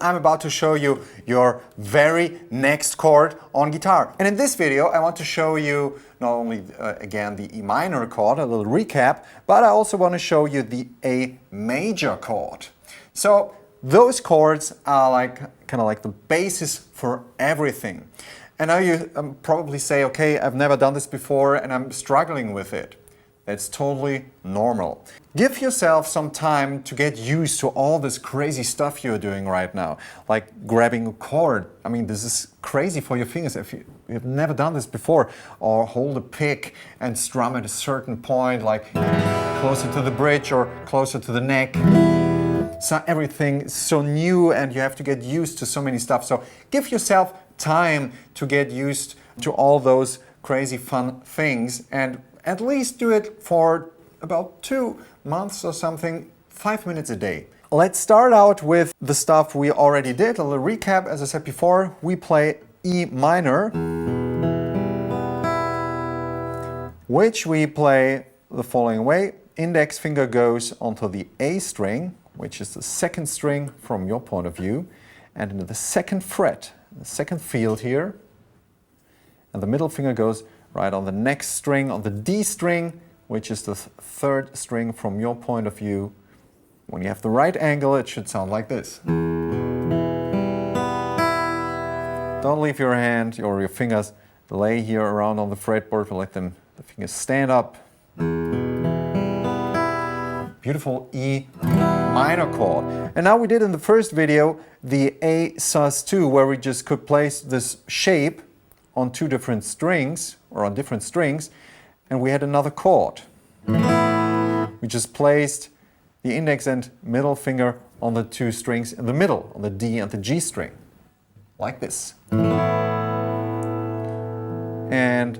I'm about to show you your very next chord on guitar. And in this video, I want to show you not only, again, the E minor chord, a little recap, but I also want to show you the A major chord. So those chords are kind of like the basis for everything. And now you probably say, okay, I've never done this before and I'm struggling with it. That's totally normal. Give yourself some time to get used to all this crazy stuff you're doing right now, like grabbing a chord. I mean, this is crazy for your fingers if you've never done this before. Or hold a pick and strum at a certain point, like closer to the bridge or closer to the neck. So everything is so new and you have to get used to so many stuff. So give yourself time to get used to all those crazy fun things, and at least do it for about 2 months or something, 5 minutes a day. Let's start out with the stuff we already did. A little recap. As I said before, we play E minor, which we play the following way. Index finger goes onto the A string, which is the second string from your point of view, and into the second fret, the second field here. And the middle finger goes right on the next string, on the D string, which is the third string from your point of view. When you have the right angle, it should sound like this. Don't leave your hand or your fingers lay here around on the fretboard, but let the fingers stand up. Beautiful E minor chord. And now we did in the first video the A sus2, where we just could place this shape on two different strings, or on different strings, and we had another chord. We just placed the index and middle finger on the two strings in the middle, on the D and the G string, like this. And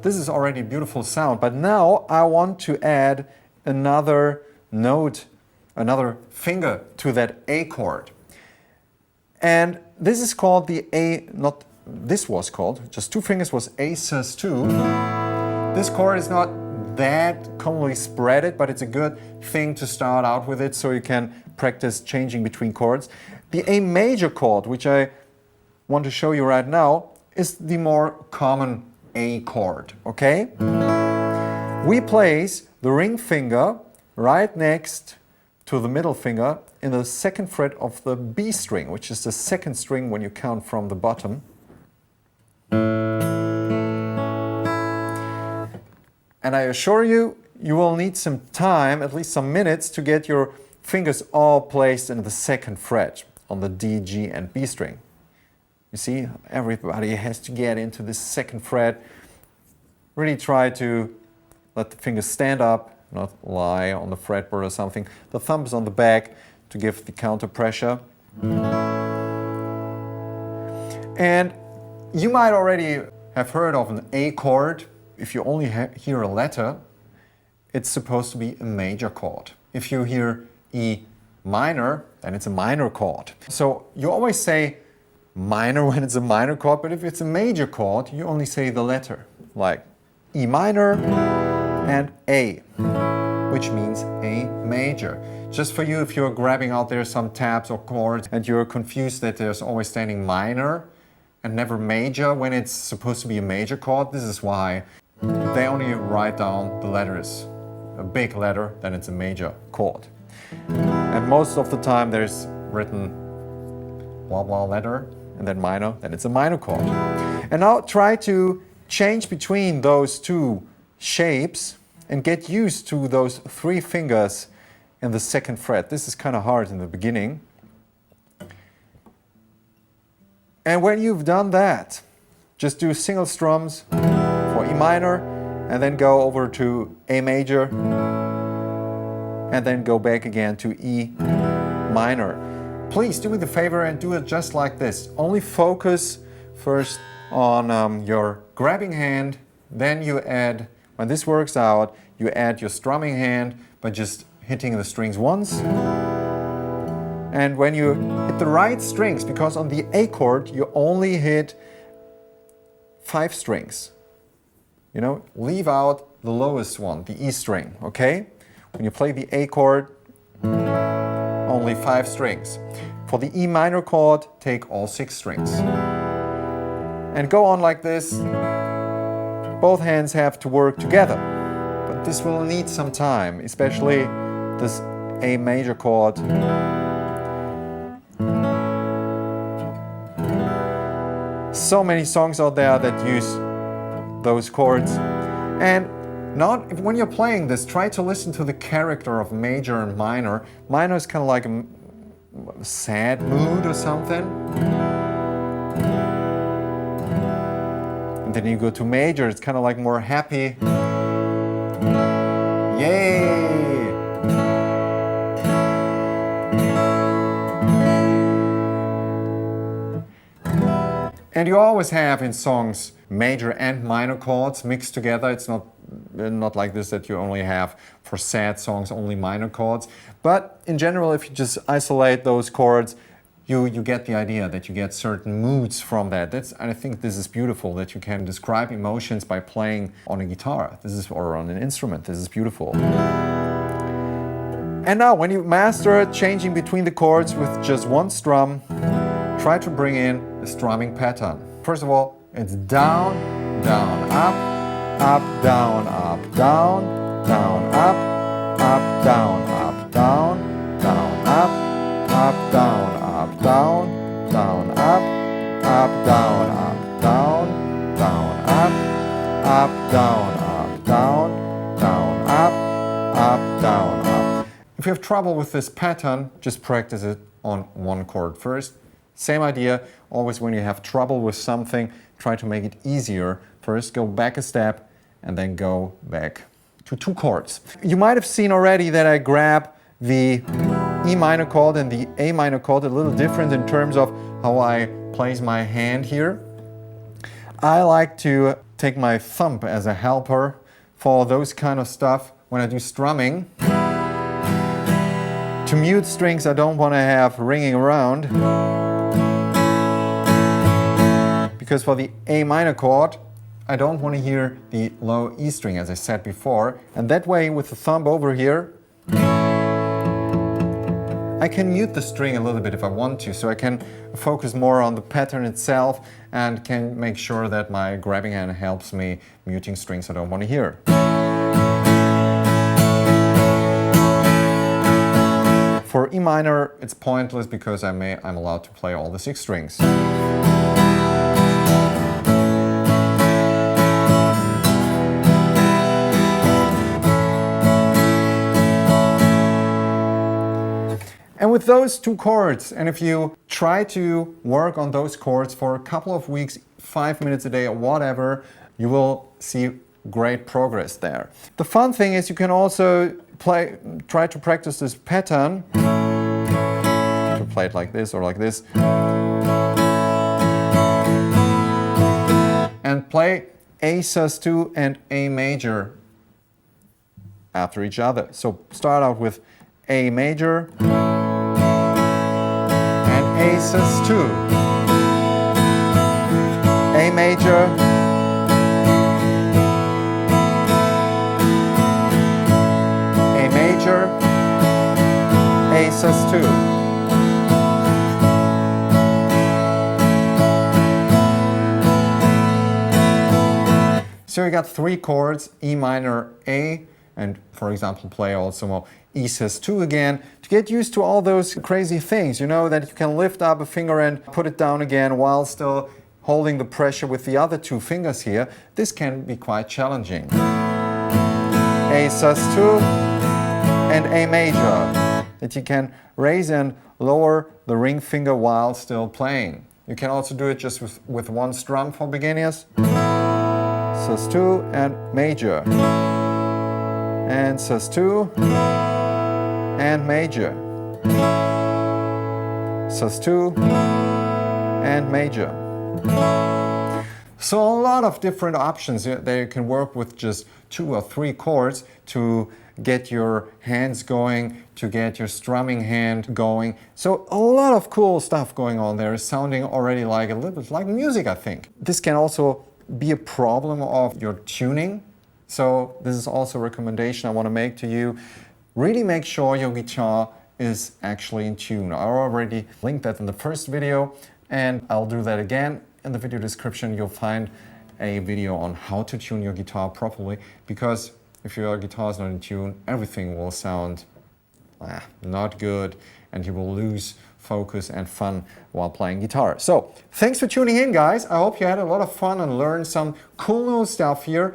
this is already a beautiful sound, but now I want to add another note, another finger to that A chord. And this is called the A, not this was called, just two fingers was A sus2. This chord is not that commonly spread, but it's a good thing to start out with it so you can practice changing between chords. The A major chord, which I want to show you right now, is the more common A chord, okay? We place the ring finger right next to the middle finger in the second fret of the B string, which is the second string when you count from the bottom. And I assure you, you will need some time, at least some minutes, to get your fingers all placed in the second fret on the D, G, and B string. You see, everybody has to get into this second fret. Really try to let the fingers stand up, not lie on the fretboard or something. The thumb is on the back to give the counter pressure. And you might already have heard of an A chord. If you only hear a letter, it's supposed to be a major chord. If you hear E minor, then it's a minor chord. So you always say minor when it's a minor chord, but if it's a major chord, you only say the letter, like E minor and A, which means A major. Just for you, if you're grabbing out there some tabs or chords and you're confused that there's always standing minor and never major when it's supposed to be a major chord, this is why. They only write down the letters. A big letter, then it's a major chord. And most of the time there's written blah blah letter, and then minor, then it's a minor chord. And now try to change between those two shapes and get used to those three fingers in the second fret. This is kind of hard in the beginning. And when you've done that, just do single strums for E minor, and then go over to A major, and then go back again to E minor. Please do me the favor and do it just like this. Only focus first on your grabbing hand, then you add, when this works out, you add your strumming hand by just hitting the strings once. And when you hit the right strings, because on the A chord you only hit 5 strings. You know, leave out the lowest one, the E string, okay? When you play the A chord, only only 5 strings. For the E minor chord, take all 6 strings. And go on like this. Both hands have to work together. But this will need some time, especially this A major chord. So many songs out there that use those chords. And not when you're playing this, try to listen to the character of major and minor. Minor is kind of like a sad mood or something. And then you go to major, it's kind of like more happy. Yay! And you always have in songs major and minor chords mixed together. It's not like this that you only have for sad songs only minor chords. But in general, if you just isolate those chords, you get the idea that you get certain moods from that. And I think this is beautiful, that you can describe emotions by playing on a guitar. Or on an instrument. This is beautiful. And now, when you master changing between the chords with just one strum, try to bring in a strumming pattern. First of all, it's down, down, up, up, down, up, down, down, up, up, down, up, down, down, up, up, down, up, down, down, up, up, down, up, down, down, up, down, up, down, down, up, down, up. If you have trouble with this pattern, just practice it on one chord first. Same idea, always when you have trouble with something, try to make it easier. First go back a step and then go back to 2 chords. You might have seen already that I grab the E minor chord and the A minor chord a little different in terms of how I place my hand here. I like to take my thumb as a helper for those kind of stuff when I do strumming. To mute strings I don't want to have ringing around. Because for the A minor chord, I don't want to hear the low E string, as I said before. And that way, with the thumb over here, I can mute the string a little bit if I want to. So I can focus more on the pattern itself and can make sure that my grabbing hand helps me muting strings I don't want to hear. For E minor, it's pointless because I'm allowed to play all the 6 strings. And with those 2 chords, and if you try to work on those chords for a couple of weeks, 5 minutes a day or whatever, you will see great progress there. The fun thing is you can also try to practice this pattern. To play it like this or like this. And play A sus2 and A major after each other. So start out with A major. A sus2, A major, A major, A sus2. So you got 3 chords, E minor, A, and for example play also E sus2 again, to get used to all those crazy things, you know, that you can lift up a finger and put it down again while still holding the pressure with the other 2 fingers here. This can be quite challenging. A sus2 and A major, that you can raise and lower the ring finger while still playing. You can also do it just with one strum for beginners. Sus2 and major. And sus2 and major. Sus2 and major. So a lot of different options that you can work with just 2 or 3 chords to get your hands going, to get your strumming hand going. So a lot of cool stuff going on there, sounding already like a little bit like music, I think. This can also be a problem of your tuning. So this is also a recommendation I want to make to you. Really make sure your guitar is actually in tune. I already linked that in the first video, and I'll do that again. In the video description, you'll find a video on how to tune your guitar properly, because if your guitar is not in tune, everything will sound not good, and you will lose focus and fun while playing guitar. So thanks for tuning in, guys. I hope you had a lot of fun and learned some cool new stuff here.